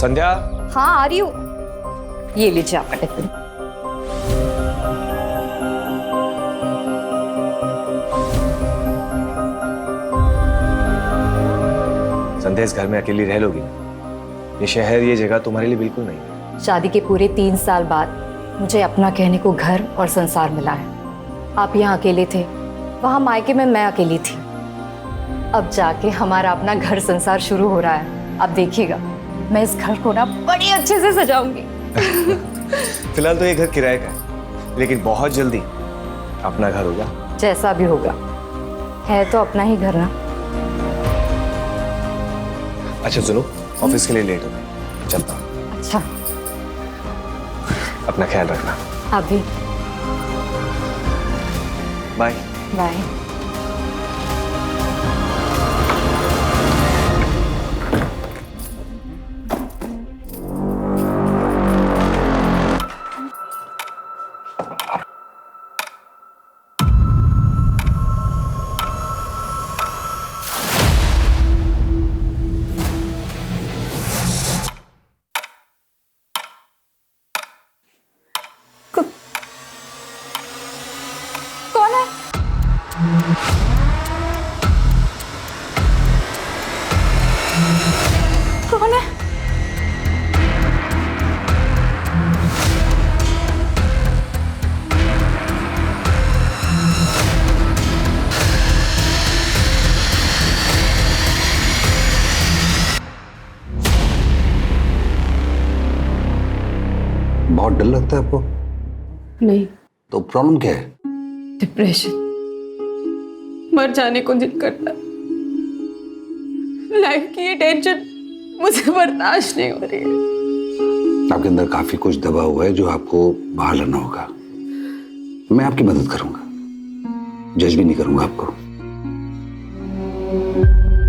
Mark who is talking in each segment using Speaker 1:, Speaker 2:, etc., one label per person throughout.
Speaker 1: संध्या।
Speaker 2: हाँ आ रही हूँ। ये लीजिए आपका टिफिन।
Speaker 1: संध्या, इस घर में अकेली रह लोगी? ये शहर, ये जगह तुम्हारे लिए बिल्कुल नहीं है।
Speaker 2: शादी के पूरे 3 साल बाद मुझे अपना कहने को घर और संसार मिला है। आप यहाँ अकेले थे, वहाँ मायके में मैं अकेली थी। अब जाके हमारा अपना घर संसार शुरू हो रहा है। आप देखिएगा, मैं इस घर को ना बड़ी अच्छे से सजाऊंगी।
Speaker 1: फिलहाल तो ये घर किराए का है, लेकिन बहुत जल्दी अपना घर होगा।
Speaker 2: जैसा भी होगा, है तो अपना ही घर ना।
Speaker 1: अच्छा सुनो, ऑफिस के लिए लेट हो गई, चलता हूँ।
Speaker 2: अच्छा,
Speaker 1: अपना ख्याल रखना।
Speaker 2: आप भी।
Speaker 1: बाय।
Speaker 2: बाय। कौन है? कौन है?
Speaker 3: बहुत डर लगता है आपको?
Speaker 4: नहीं,
Speaker 3: तो प्रॉब्लम क्या है?
Speaker 4: डिप्रेशन। मर जाने को दिल करता। लाइफ की ये टेंशन मुझे बर्दाश्त नहीं हो रही है।
Speaker 3: आपके अंदर काफी कुछ दबा हुआ है जो आपको बाहर लाना होगा। मैं आपकी मदद करूंगा, जज भी नहीं करूंगा आपको।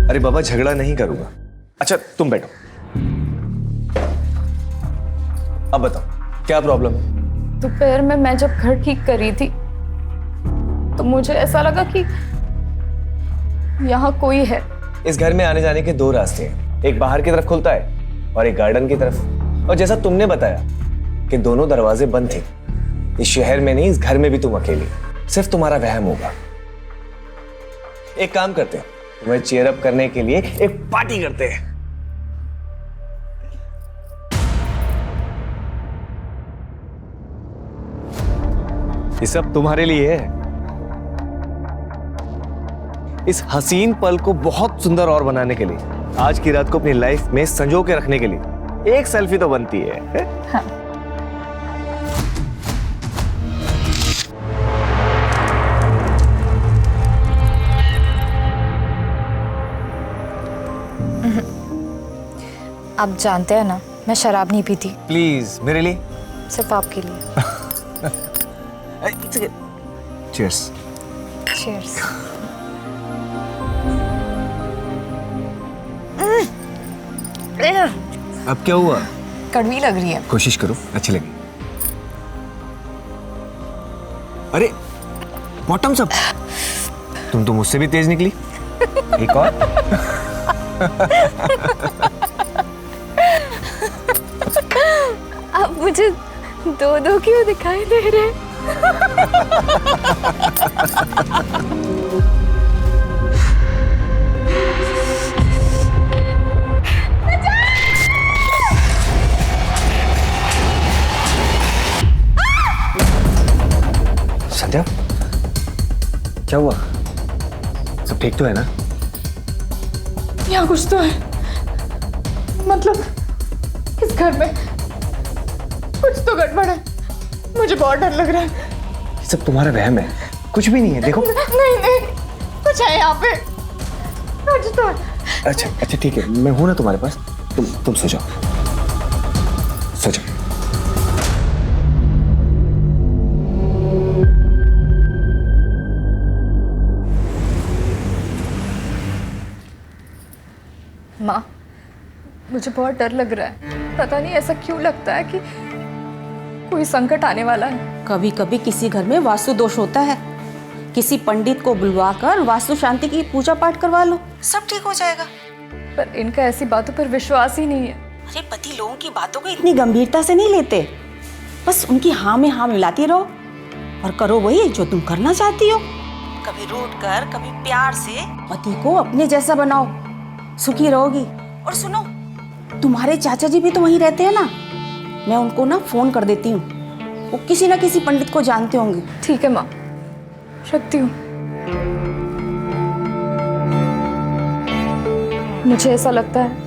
Speaker 1: अरे बाबा, झगड़ा नहीं करूंगा। अच्छा तुम बैठो। अब बताओ क्या प्रॉब्लम है?
Speaker 4: दोपहर में मैं जब घर ठीक कर रही थी तो मुझे ऐसा लगा कि यहाँ कोई है।
Speaker 1: इस घर में आने जाने के 2 रास्ते हैं, एक बाहर की तरफ खुलता है और एक गार्डन की तरफ। और जैसा तुमने बताया कि दोनों दरवाजे बंद थे, इस शहर में नहीं, इस घर में भी तुम अकेली, सिर्फ तुम्हारा वहम होगा। एक काम करते हैं, तुम्हें चीयर अप करने के लिए एक पार्टी करते हैं। ये सब तुम्हारे लिए है। इस हसीन पल को बहुत सुंदर और बनाने के लिए, आज की रात को अपनी लाइफ में संजो के रखने के लिए एक सेल्फी तो बनती है।
Speaker 4: हाँ।
Speaker 2: आप जानते हैं ना, मैं शराब नहीं पीती।
Speaker 1: प्लीज मेरे लिए।
Speaker 2: सिर्फ आपके लिए।
Speaker 1: चीयर्स।
Speaker 2: चीयर्स।
Speaker 1: अब क्या हुआ?
Speaker 2: कड़वी लग रही है।
Speaker 1: कोशिश करो, अच्छी लगी। अरे बॉटम्स अप। तुम तो मुझसे भी तेज निकली। एक और।
Speaker 4: अब मुझे 2-2 क्यों दिखाई दे रहे?
Speaker 1: संध्या, क्या हुआ? सब ठीक तो है ना?
Speaker 4: यहाँ कुछ तो है। मतलब इस घर में कुछ तो गड़बड़ है। मुझे बहुत डर लग रहा है।
Speaker 1: ये सब तुम्हारा वहम है, कुछ भी नहीं है। देखो।
Speaker 4: नहीं नहीं, कुछ है यहाँ पे, कुछ तो है।
Speaker 1: अच्छा ठीक है, मैं हूं ना तुम्हारे पास। तुम सो जाओ, सो जाओ।
Speaker 4: माँ, मुझे बहुत डर लग रहा है। पता नहीं ऐसा क्यों लगता है कि कोई संकट आने वाला है।
Speaker 5: कभी कभी किसी घर में वास्तु दोष होता है। किसी पंडित को बुलवाकर वास्तु शांति की पूजा पाठ करवा लो, सब ठीक हो जाएगा।
Speaker 4: पर इनका ऐसी बातों पर विश्वास ही नहीं है।
Speaker 5: अरे पति लोगों की बातों को इतनी गंभीरता से नहीं लेते, बस उनकी हाँ में हाँ मिलाती रहो और करो वही जो तुम करना चाहती हो। कभी रूठ कर, कभी प्यार से पति को अपने जैसा बनाओ, सुखी रहोगी। और सुनो, तुम्हारे चाचा जी भी तो वहीं रहते हैं ना, मैं उनको ना फोन कर देती हूँ, वो किसी ना किसी पंडित को जानते होंगे।
Speaker 2: ठीक है माँ, रखती हूँ। मुझे ऐसा लगता है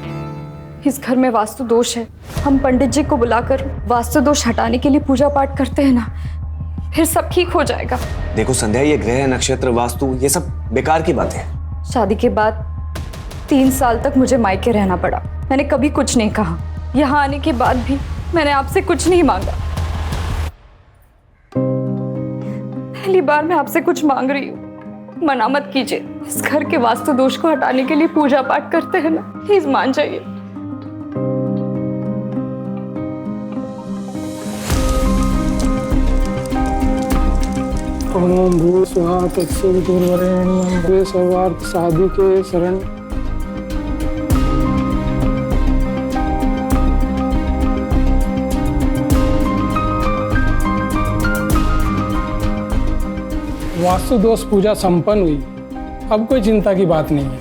Speaker 2: इस घर में वास्तु दोष है। हम पंडित जी को बुलाकर वास्तु दोष हटाने के लिए पूजा पाठ करते हैं ना, फिर सब ठीक हो जाएगा।
Speaker 1: देखो संध्या, ये ग्रह नक्षत्र वास्तु ये सब बेकार की बात है।
Speaker 2: शादी के बाद 3 साल तक मुझे मायके रहना पड़ा, मैंने कभी कुछ नहीं कहा। यहाँ आने के बाद भी मैंने आपसे कुछ नहीं मांगा। पहली बार मैं आपसे कुछ मांग रही हूँ, मना मत कीजिए। इस घर के वास्तु दोष को हटाने के लिए पूजा पाठ करते हैं ना, प्लीज मान जाइए।
Speaker 6: ओम भू स्वाहा तत्सवितुर्वरेण्यं भर्गो सर्वार्थ साधिके शरण। वास्तु दोष पूजा संपन्न हुई, अब कोई चिंता की बात नहीं है।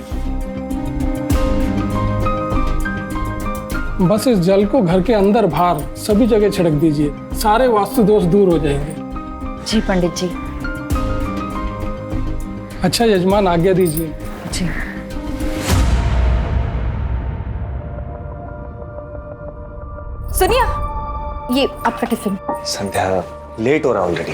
Speaker 6: बस इस जल को घर के अंदर बाहर सभी जगह छिड़क दीजिए, सारे वास्तु दोष दूर हो जाएंगे।
Speaker 2: जी पंडित जी।
Speaker 6: अच्छा यजमान, आज्ञा दीजिए।
Speaker 2: जी। सुनिए, ये आपका टिफिन।
Speaker 1: संध्या, लेट हो रहा ऑलरेडी।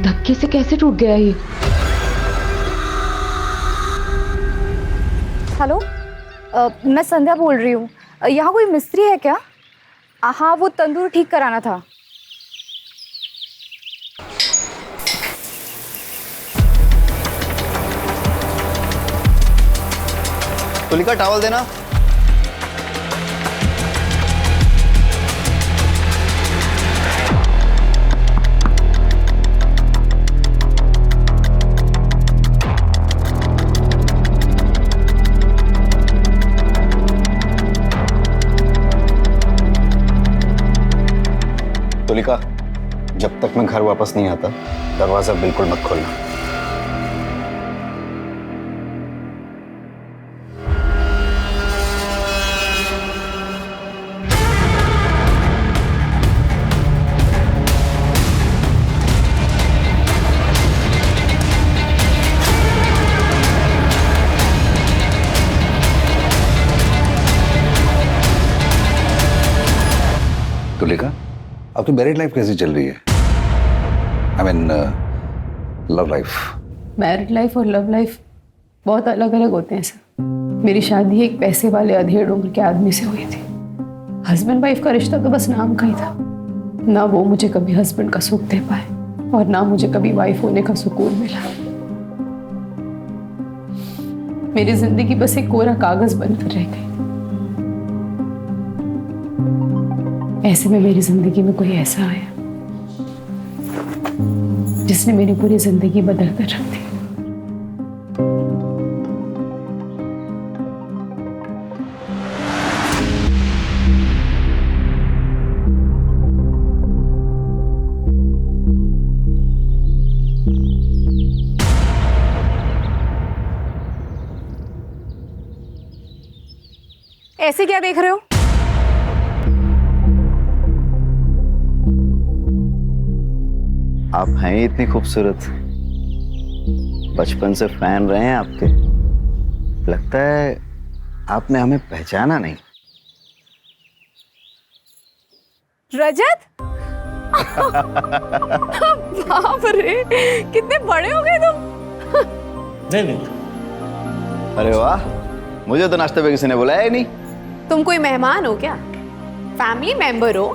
Speaker 7: धक्के से कैसे टूट गया ये?
Speaker 2: हेलो, मैं संध्या बोल रही हूँ। यहाँ कोई मिस्त्री है क्या? हाँ, वो तंदूर ठीक कराना था।
Speaker 8: तुलिका, टॉवल देना। तुलिका, जब तक मैं घर वापस नहीं आता दरवाजा बिल्कुल मत खोलना।
Speaker 3: तुलिका, आपकी मैरिड लाइफ कैसी चल रही है? I mean love life.
Speaker 7: Married life और लव लाइफ बहुत अलग अलग होते हैं सर। मेरी शादी एक पैसे वाले अधेड़ उम्र के आदमी से हुई थी। हस्बैंड वाइफ का रिश्ता तो बस नाम का ही था। ना वो मुझे कभी हस्बैंड का सुख दे पाए और ना मुझे कभी वाइफ होने का सुकून मिला। मेरी जिंदगी बस एक कोरा कागज बनकर रह गई। ऐसे में मेरी जिंदगी में कोई ऐसा आया जिसने मेरी पूरी जिंदगी बदल कर रख दी।
Speaker 2: ऐसे क्या देख रहे हो?
Speaker 8: आप हैं ही इतनी खूबसूरत, बचपन से फैन रहे हैं आपके। लगता है आपने हमें पहचाना नहीं।
Speaker 2: रजत, बाप रे, कितने बड़े हो गए तुम।
Speaker 9: नहीं नहीं।
Speaker 8: अरे वाह, मुझे तो नाश्ते पे किसी ने बुलाया ही नहीं।
Speaker 10: तुम कोई मेहमान हो क्या? फैमिली मेंबर हो,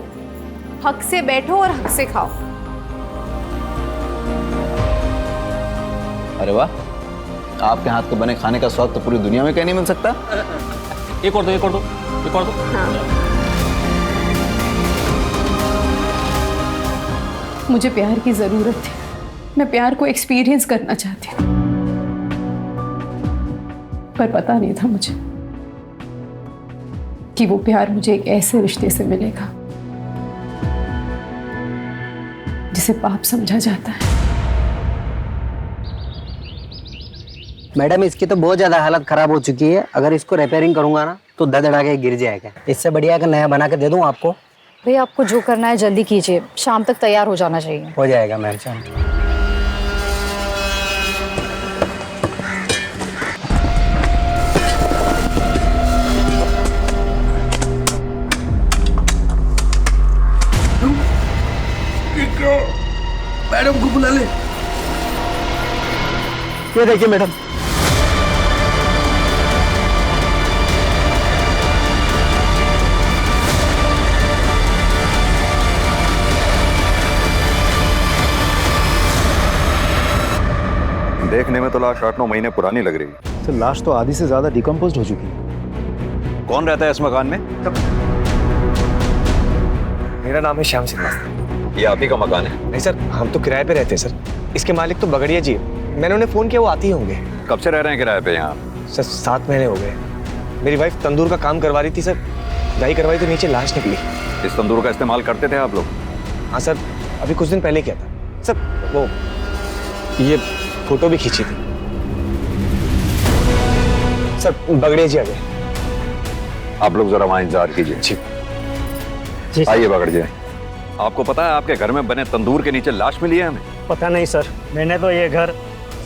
Speaker 10: हक से बैठो और हक से खाओ।
Speaker 8: अरे वाह, आपके हाथ के बने खाने का स्वाद तो पूरी दुनिया में कहीं नहीं मिल सकता।
Speaker 9: एक और दो, एक और दो, एक और दो।
Speaker 7: मुझे प्यार की ज़रूरत थी, मैं प्यार को एक्सपीरियंस करना चाहती हूँ, पर पता नहीं था मुझे कि वो प्यार मुझे एक ऐसे रिश्ते से मिलेगा जिसे पाप समझा जाता है।
Speaker 11: मैडम, इसकी तो बहुत ज्यादा हालत खराब हो चुकी है। अगर इसको रिपेयरिंग करूंगा ना तो धड़धड़ा के गिर जाएगा। इससे बढ़िया का नया बना के दे दूं आपको।
Speaker 2: भैया आपको जो करना है जल्दी कीजिए, शाम तक तैयार हो जाना चाहिए।
Speaker 11: हो जाएगा मैम, शाम तक।
Speaker 8: मैडम को बुला ले।
Speaker 11: ये देखिए मैडम,
Speaker 3: देखने में तो लाश 8-9 महीने पुरानी लग रही है।
Speaker 12: तो लाश तो आधी से ज्यादा डिकम्पोज हो चुकी है।
Speaker 3: कौन रहता है इस मकान में?
Speaker 1: मेरा नाम है श्याम श्रीवास्तव।
Speaker 3: ये आप ही का मकान है?
Speaker 1: नहीं सर, हम तो किराए पे रहते हैं सर। इसके मालिक तो बगड़िया जी है। मैंने उन्हें फोन किया, वो आती होंगे।
Speaker 3: कब से रह रहे हैं किराए पे यहाँ?
Speaker 1: सर 7 महीने हो गए। मेरी वाइफ तंदूर का काम करवा रही थी सर, दाई करवाई तो नीचे लाश निकली।
Speaker 3: इस तंदूर का इस्तेमाल करते थे आप लोग?
Speaker 1: हाँ सर, अभी कुछ दिन पहले किया था सर। वो ये फोटो भी खींची थी सर। बगड़िया जी आ गए।
Speaker 3: आप लोग जरा वहां इंतजार कीजिए।
Speaker 1: जी
Speaker 3: आइए बगड़ जी। आपको पता है आपके घर में बने तंदूर के नीचे लाश मिली है हमें?
Speaker 12: पता नहीं सर, मैंने तो ये घर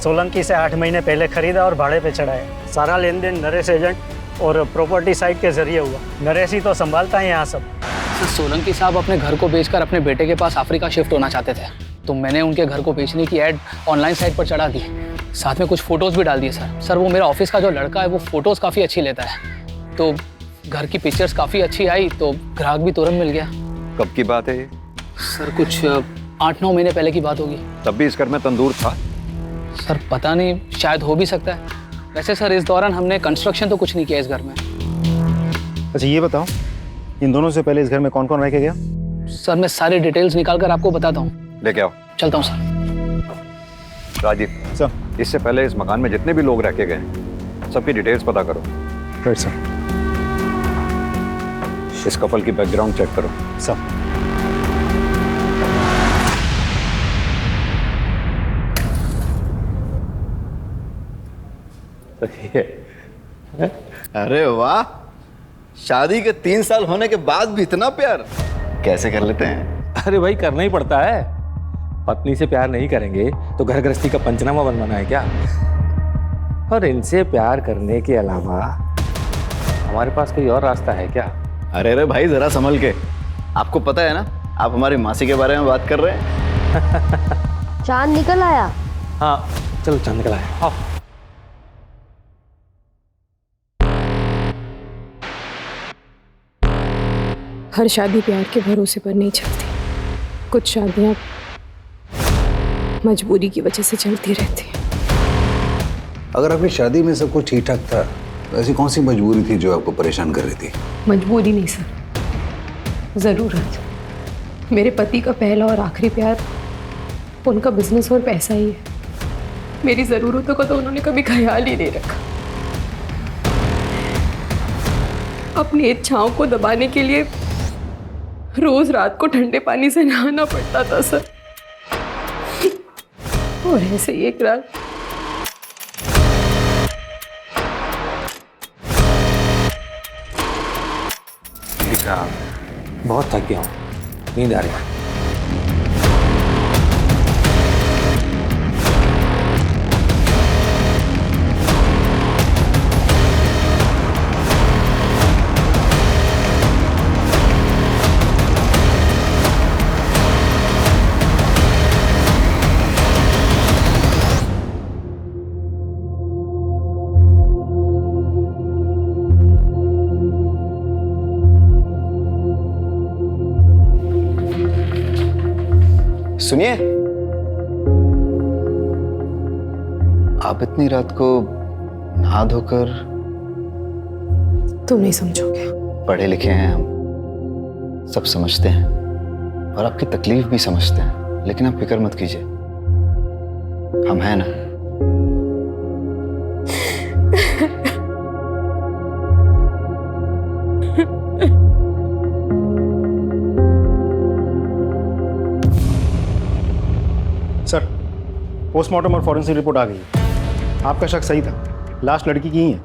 Speaker 12: सोलंकी से 8 महीने पहले खरीदा और भाड़े पे चढ़ाया। सारा लेन देन नरेश एजेंट और प्रॉपर्टी साइट के जरिए हुआ। नरेश ही तो संभालता है यहाँ सब।
Speaker 13: सोलंकी साहब अपने घर को बेचकर अपने बेटे के पास अफ्रीका शिफ्ट होना चाहते थे, तो मैंने उनके घर को बेचने की ऐड ऑनलाइन साइट पर चढ़ा दी। साथ में कुछ फोटोज़ भी डाल दिए सर। वो मेरा ऑफिस का जो लड़का है वो फ़ोटोज़ काफ़ी अच्छी लेता है, तो घर की पिक्चर्स काफ़ी अच्छी आई तो ग्राहक भी तुरंत मिल गया।
Speaker 3: कब की बात है ये?
Speaker 13: सर कुछ 8-9 महीने पहले की बात होगी।
Speaker 3: तब भी इस घर में तंदूर था?
Speaker 13: सर पता नहीं, शायद हो भी सकता है। वैसे सर इस दौरान हमने कंस्ट्रक्शन तो कुछ नहीं किया इस घर में।
Speaker 12: अच्छा ये बताओ, इन दोनों से पहले इस घर में कौन कौन रह के गया?
Speaker 13: सर मैं सारी डिटेल्स निकाल कर आपको बताता हूँ।
Speaker 3: लेके आओ।
Speaker 13: चलता हूँ सर।
Speaker 3: राजीव
Speaker 12: सर,
Speaker 3: इससे पहले इस मकान में जितने भी लोग रह के गए सबकी डिटेल्स पता करो।
Speaker 12: Right sir.
Speaker 3: इस कपल की बैकग्राउंड चेक करो।
Speaker 12: सर।
Speaker 8: अरे वाह, शादी के 3 साल होने के बाद भी इतना प्यार कैसे कर लेते हैं?
Speaker 9: अरे भाई करना ही पड़ता है। पत्नी से प्यार नहीं करेंगे तो घर गृहस्थी का पंचनामा बनवाना है क्या? और इनसे प्यार करने के अलावा हमारे पास कोई और रास्ता है क्या?
Speaker 8: अरे भाई जरा संभल के। आपको पता है ना, आप हमारी मासी के बारे में बात कर रहे हैं।
Speaker 2: चांद निकल आया।
Speaker 9: हाँ चलो, चांद निकल आया। आओ।
Speaker 7: हर शादी प्यार के भरोसे पर नहीं चलती। कुछ शादियाँ मजबूरी की वजह से चलती रहती हैं।
Speaker 3: अगर आपकी शादी में सब कुछ ठीक ठाक था तो ऐसी कौन सी मजबूरी थी जो आपको परेशान कर रही थी?
Speaker 7: मजबूरी नहीं सर, ज़रूरत। मेरे पति का पहला और आखिरी प्यार उनका बिजनेस और पैसा ही है। मेरी ज़रूरतों का तो उन्होंने कभी ख्याल ही नहीं रखा। अपनी इच्छाओं को दबाने के लिए रोज रात को ठंडे पानी से नहाना पड़ता था सर। और ऐसे ही एक रात
Speaker 9: बहुत थक गया हूँ, नींद आ रही है।
Speaker 8: सुनिए, आप इतनी रात को नहा धोकर?
Speaker 10: तुम नहीं समझोगे।
Speaker 8: पढ़े लिखे हैं हम, सब समझते हैं और आपकी तकलीफ भी समझते हैं, लेकिन आप फिक्र मत कीजिए, हम हैं ना।
Speaker 12: सर, पोस्टमार्टम और फॉरेंसिक रिपोर्ट आ गई है। आपका शक सही था, लाश लड़की की ही है।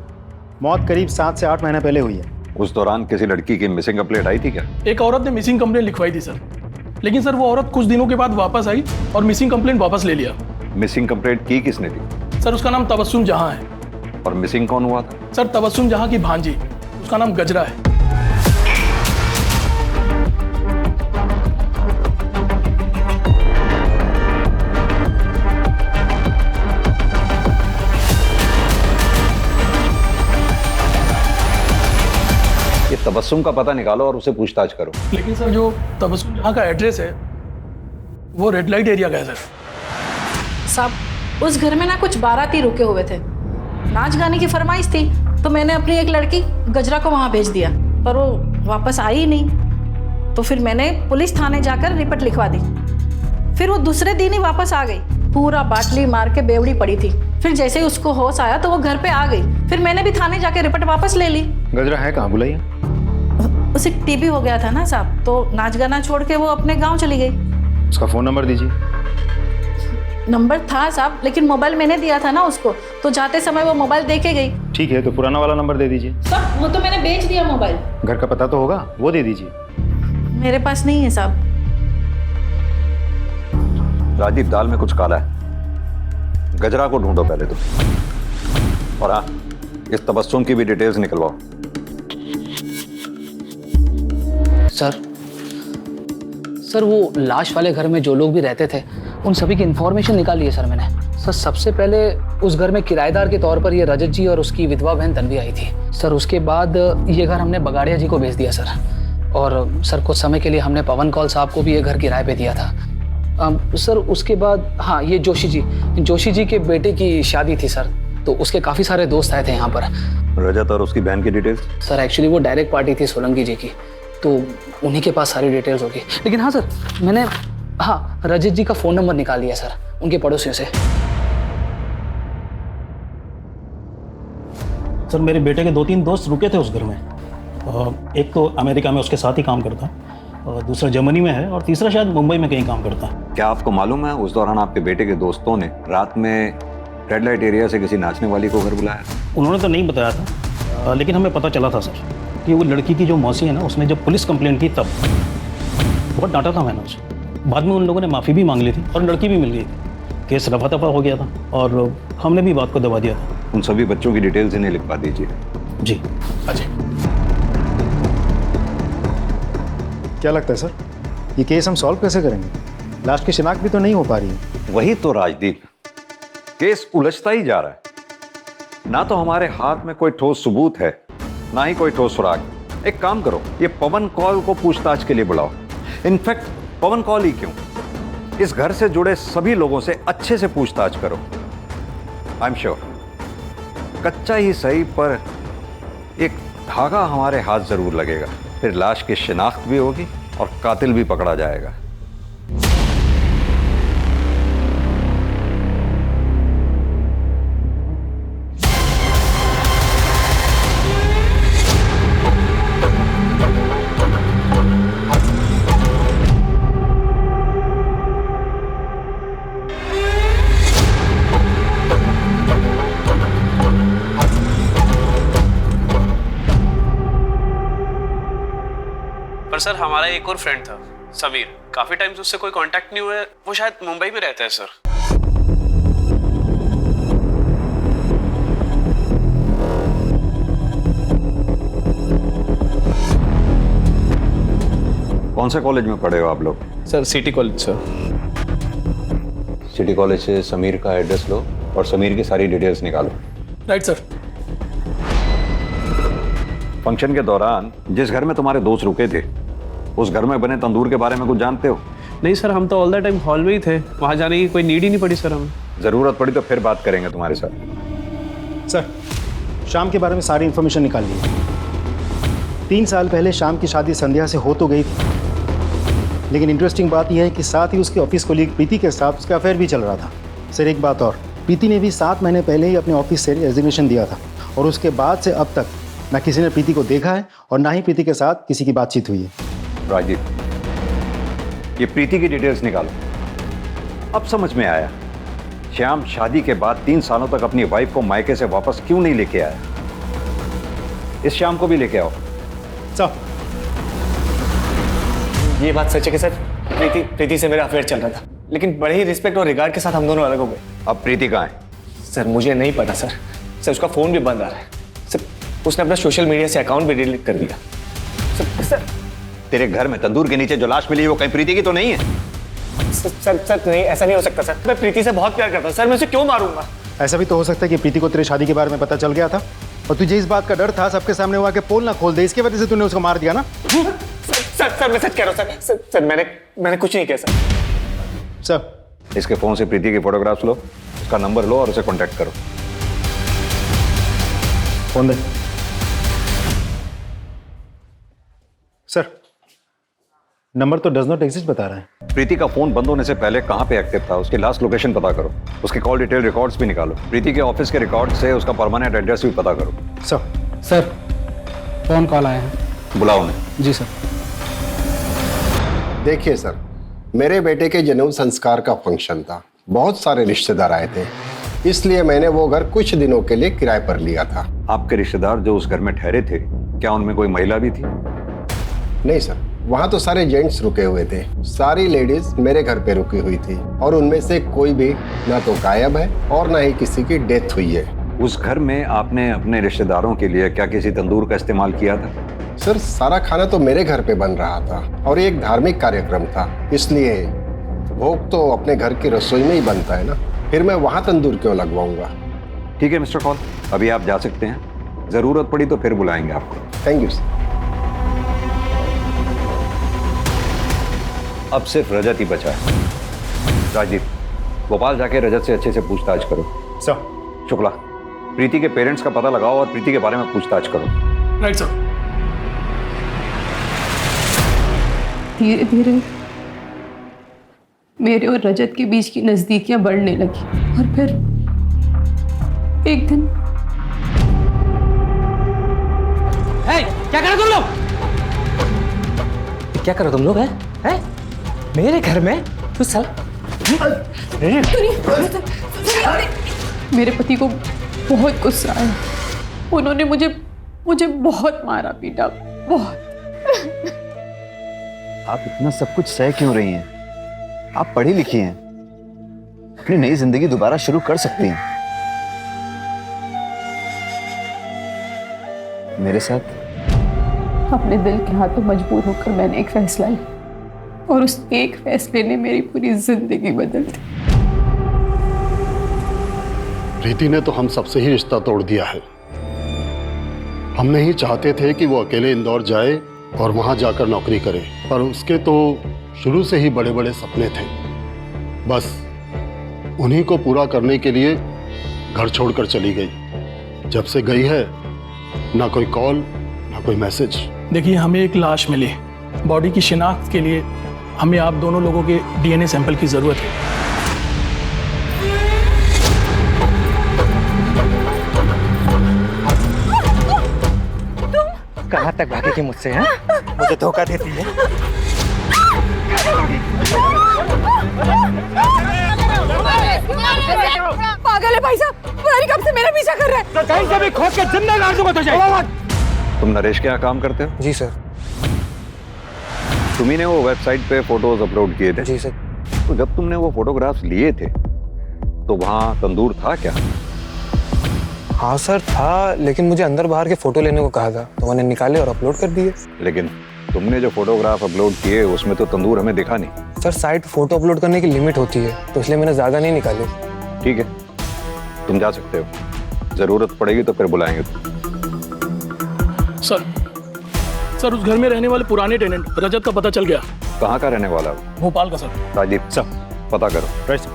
Speaker 12: मौत करीब 7 से 8 महीने पहले हुई है।
Speaker 3: उस दौरान किसी लड़की की मिसिंग कंप्लेंट आई थी क्या?
Speaker 6: एक औरत ने मिसिंग कंप्लेंट लिखवाई थी सर, लेकिन सर वो औरत कुछ दिनों के बाद वापस आई और मिसिंग कंप्लेंट वापस ले लिया।
Speaker 3: मिसिंग कंप्लेंट की किसने थी?
Speaker 6: सर उसका नाम तबस्सुम जहां है।
Speaker 3: और मिसिंग कौन हुआ था?
Speaker 6: सर तबस्सुम जहां की भांजी, उसका नाम गजरा है।
Speaker 3: ये तबस्सुम का पता निकालो और उसे पूछताछ करो।
Speaker 6: लेकिन सर जो तबस्सुम जहां का एड्रेस है वो रेड लाइट एरिया का है सर।
Speaker 5: साहब उस घर में ना कुछ बाराती रुके हुए थे, नाच गाने की फरमाइश थी, तो मैंने अपनी एक लड़की गजरा को वहाँ भेज दिया, पर वो वापस आई ही नहीं। तो फिर मैंने पुलिस थाने जाकर रिपोर्ट लिखवा दी। फिर वो दूसरे दिन ही वापस आ गई, पूरा बाटली मार के बेवड़ी पड़ी थी। फिर जैसे ही उसको होश आया तो वो घर पे आ गई। फिर मैंने भी थाने जाके रिपोर्ट वापस ले ली।
Speaker 12: गजरा है कहाँ, बुलाइए।
Speaker 5: उसे टीबी हो गया था ना साहब, तो नाच गाना छोड़ के वो अपने गाँव चली गई।
Speaker 12: उसका फ़ोन नंबर दीजिए।
Speaker 5: नंबर था साहब, लेकिन मोबाइल मैंने दिया था ना उसको, तो जाते समय वो मोबाइल दे के गई।
Speaker 12: ठीक है, तो पुराना वाला नंबर दे दीजिए।
Speaker 5: साहब वो तो मैंने बेच दिया मोबाइल।
Speaker 12: घर का पता तो होगा, वो दे दीजिए।
Speaker 5: मेरे पास नहीं है साहब।
Speaker 3: राजीव, दाल में कुछ काला है, गजरा को ढूंढो पहले तो। और हाँ, इस तबस्सुम की भी डिटेल्स निकलवाओ।
Speaker 13: सर वो लाश वाले घर में जो लोग भी रहते थे उन सभी की इंफॉर्मेशन निकाली है सर मैंने। सर सबसे पहले उस घर में किराएदार के तौर पर ये रजत जी और उसकी विधवा बहन तन्वी आई थी सर। उसके बाद ये घर हमने बगाड़िया जी को बेच दिया सर। और सर कुछ समय के लिए हमने पवन कौल साहब को भी ये घर किराए पे दिया था सर। उसके बाद हाँ, ये जोशी जी के बेटे की शादी थी सर, तो उसके काफ़ी सारे दोस्त आए थे यहाँ पर।
Speaker 3: रजत और उसकी बहन की डिटेल्स?
Speaker 13: सर एक्चुअली वो डायरेक्ट पार्टी थी सोलंकी जी की, तो उन्हीं के पास सारी डिटेल्स होगी। लेकिन हाँ सर, मैंने हाँ रजत जी का फ़ोन नंबर निकाल लिया सर उनके पड़ोसियों से।
Speaker 12: सर मेरे बेटे के 2-3 दोस्त रुके थे उस घर में। एक तो अमेरिका में उसके साथ ही काम करता, और दूसरा जर्मनी में है, और तीसरा शायद मुंबई में कहीं काम करता है।
Speaker 3: क्या आपको मालूम है उस दौरान आपके बेटे के दोस्तों ने रात में रेड लाइट एरिया से किसी नाचने वाली को घर बुलाया?
Speaker 12: उन्होंने तो नहीं बताया था, लेकिन हमें पता चला था सर कि वो लड़की की जो मौसी है ना, उसने जब पुलिस कंप्लेंट की तब बहुत डांटा था मैंने उसे। बाद में उन लोगों ने माफ़ी भी मांग ली थी और लड़की भी मिल गई थी। केस रफा दफा हो गया था और हमने भी बात को दबा दिया था।
Speaker 3: उन सभी बच्चों की डिटेल्स इन्हें लिखवा दीजिए।
Speaker 12: जी।
Speaker 6: अजय,
Speaker 12: क्या लगता है सर, ये केस हम सॉल्व कैसे करेंगे? लास्ट की शिनाख्त भी तो नहीं हो पा रही है।
Speaker 3: वही तो राजदीप, केस उलझता ही जा रहा है। ना तो हमारे हाथ में कोई ठोस सबूत है, ना ही कोई ठोस सुराग। एक काम करो, ये पवन कौल को पूछताछ के लिए बुलाओ। इनफैक्ट पवन कौल ही क्यों, इस घर से जुड़े सभी लोगों से अच्छे से पूछताछ करो। आई एम श्योर कच्चा ही सही पर एक धागा हमारे हाथ जरूर लगेगा। फिर लाश की शिनाख्त भी होगी और कातिल भी पकड़ा जाएगा।
Speaker 14: पर सर हमारा एक और फ्रेंड था समीर, काफी टाइम से उससे कोई कांटेक्ट नहीं हुआ है। वो शायद मुंबई में रहता है सर।
Speaker 3: कौन से कॉलेज में पढ़े हो आप लोग?
Speaker 14: Sir city college sir.
Speaker 3: City college से समीर का एड्रेस लो और समीर की सारी डिटेल्स निकालो।
Speaker 6: Right sir.
Speaker 3: फंक्शन के दौरान जिस घर में तुम्हारे दोस्त रुके थे, उस घर में बने तंदूर के बारे में कुछ जानते हो?
Speaker 14: नहीं सर, हम तो ऑल द टाइम हॉल में ही थे, वहाँ जाने की कोई नीड ही नहीं पड़ी सर हमें।
Speaker 3: जरूरत पड़ी तो फिर बात करेंगे तुम्हारे साथ।
Speaker 12: सर, शाम के बारे में सारी इन्फॉर्मेशन निकाल ली। 3 साल पहले शाम की शादी संध्या से हो तो गई थी, लेकिन इंटरेस्टिंग बात यह है कि साथ ही उसके ऑफिस कोलीग प्रीति के साथ उसका अफेयर भी चल रहा था। सर एक बात और, प्रीति ने भी 7 महीने पहले ही अपने ऑफिस से रेजिग्नेशन दिया था और उसके बाद से अब तक ना किसी ने प्रीति को देखा है और ना ही प्रीति के साथ किसी की बातचीत हुई है।
Speaker 3: राजीव, ये प्रीति की डिटेल्स निकालो। अब समझ में आया श्याम शादी के बाद 3 सालों तक अपनी वाइफ को मायके से वापस क्यों नहीं लेके आया। इस श्याम को भी लेके आओ।
Speaker 12: सर,
Speaker 1: ये बात सच है कि सर प्रीति से मेरा अफेयर चल रहा था, लेकिन बड़े ही रिस्पेक्ट और रिगार्ड के साथ हम दोनों अलग हो गए।
Speaker 3: अब प्रीति कहाँ है?
Speaker 1: सर मुझे नहीं पता सर। सर उसका फोन भी बंद आ रहा है सर। उसने अपना सोशल मीडिया से अकाउंट भी डिलीट कर दिया। सर
Speaker 3: तेरे घर में तंदूर के नीचे जो लाश मिली है वो कहीं प्रीति की तो नहीं है?
Speaker 1: सर नहीं, ऐसा नहीं हो सकता सर। मैं प्रीति से बहुत प्यार करता हूँ सर, मैं उसे क्यों मारूंगा?
Speaker 12: ऐसा भी तो हो सकता है कि प्रीति को तेरे शादी के बारे में पता चल गया था और तुझे इस बात का डर था सबके सामने हुआ कि पोल ना खोल दे, इसकी वजह से तूने उसको मार दिया ना।
Speaker 1: सर मैं सच कह रहा हूँ सर। मैंने कुछ नहीं किया
Speaker 12: सर।
Speaker 3: इसके फोन से प्रीति की फोटोग्राफ्स लो, उसका नंबर लो और उसे कांटेक्ट करो।
Speaker 12: फोन दे। सर, नंबर तो डज नॉट एग्जिस्ट बता रहा है।
Speaker 3: प्रीति का फोन बंद होने से पहले कहां पे एक्टिव था, उसकी लास्ट लोकेशन पता करो, उसके कॉल डिटेल रिकॉर्ड्स भी निकालो, प्रीति के ऑफिस के रिकॉर्ड से उसका परमानेंट एड्रेस भी पता करो।
Speaker 13: सर फोन कॉल आया है।
Speaker 3: बुलाओ उन्हें।
Speaker 13: जी सर।
Speaker 15: देखिए सर, मेरे बेटे के जन्म संस्कार का फंक्शन था, बहुत सारे रिश्तेदार आए थे, इसलिए मैंने वो घर कुछ दिनों के लिए किराए पर लिया था।
Speaker 3: आपके रिश्तेदार जो उस घर में ठहरे थे, क्या उनमें कोई महिला भी थी?
Speaker 15: नहीं सर, वहाँ तो सारे जेंट्स रुके हुए थे। सारी लेडीज मेरे घर पे रुकी हुई थी और उनमें से कोई भी ना तो गायब है और ना ही किसी की डेथ हुई है।
Speaker 3: उस घर में आपने अपने रिश्तेदारों के लिए क्या किसी तंदूर का इस्तेमाल किया था?
Speaker 15: सर सारा खाना तो मेरे घर पे बन रहा था और ये एक धार्मिक कार्यक्रम था, इसलिए भोग तो अपने घर की रसोई में ही बनता है ना, फिर मैं वहाँ तंदूर क्यों लगवाऊंगा।
Speaker 3: ठीक है मिस्टर कॉल, अभी आप जा सकते हैं, जरूरत पड़ी तो फिर बुलाएंगे आपको।
Speaker 15: Thank you sir.
Speaker 3: अब सिर्फ रजत ही बचा है। राजीव, भोपाल जाके रजत से अच्छे से पूछताछ करो।
Speaker 12: सर।
Speaker 3: शुक्ला, प्रीति के पेरेंट्स का पता लगाओ और प्रीति के बारे में पूछताछ करो।
Speaker 6: Right sir.
Speaker 7: धीरे धीरे मेरे और रजत के बीच की नजदीकियां बढ़ने लगी और फिर एक दिन
Speaker 9: क्या करो तुम लोग? क्या करो तुम लोग? हैं? मेरे घर में तू
Speaker 7: मेरे पति को बहुत गुस्सा आया। उन्होंने मुझे बहुत मारा पीटा, बहुत।
Speaker 8: आप इतना सब कुछ सह क्यों रही हैं? आप पढ़ी लिखी हैं, अपनी नई जिंदगी दोबारा शुरू कर सकती हैं। मेरे साथ
Speaker 7: अपने दिल के हाथों मजबूर होकर मैंने एक फैसला लिया और उस एक फैसले ने मेरी पूरी जिंदगी बदल दी।
Speaker 16: प्रीति ने तो हम सबसे ही रिश्ता तोड़ दिया है। हम नहीं चाहते थे कि वो अकेले इंदौर जाए और वहां जाकर नौकरी करे, पर उसके तो शुरू से ही बड़े बड़े सपने थे। बस उन्हीं को पूरा करने के लिए घर छोड़कर चली गई। जब से गई है ना कोई कॉल ना कोई मैसेज।
Speaker 6: देखिए, हमें एक लाश मिली, बॉडी की शिनाख्त के लिए हमें आप दोनों लोगों के डीएनए सैंपल की जरूरत है।
Speaker 9: कहाँ तक भागेगी मुझसे? हैं? मुझे धोखा देती है।
Speaker 4: पागल है भाई साहब, पुरानी कब से मेरा पीछा कर रहा है।
Speaker 9: तो कहीं से भी खोद के जिंदा गाड़ दूंगा तुझे।
Speaker 3: तुम नरेश के यहाँ काम करते हो?
Speaker 1: जी सर।
Speaker 3: तुम्ही ने वो वेबसाइट पे फोटोज अपलोड किए थे?
Speaker 1: जी सर।
Speaker 3: तो जब तुमने वो फोटोग्राफ्स लिए थे तो वहाँ तंदूर था क्या?
Speaker 1: हाँ सर था, लेकिन मुझे अंदर बाहर के फोटो लेने को कहा था तो मैंने निकाले और अपलोड कर दिए।
Speaker 3: लेकिन तुमने जो फोटोग्राफ अपलोड किए उसमें तो तंदूर हमें दिखा नहीं।
Speaker 1: सर साइट फोटो अपलोड करने की लिमिट होती है तो इसलिए मैंने ज्यादा नहीं निकाले।
Speaker 3: ठीक है, तुम जा सकते हो, जरूरत पड़ेगी तो फिर बुलाएंगे।
Speaker 6: सर उस घर में रहने वाले पुराने टेनेंट रजत का पता चल गया।
Speaker 3: कहाँ का रहने वाला है?
Speaker 6: भोपाल का सर।
Speaker 3: राजदीप सर, पता करो।
Speaker 12: Right sir.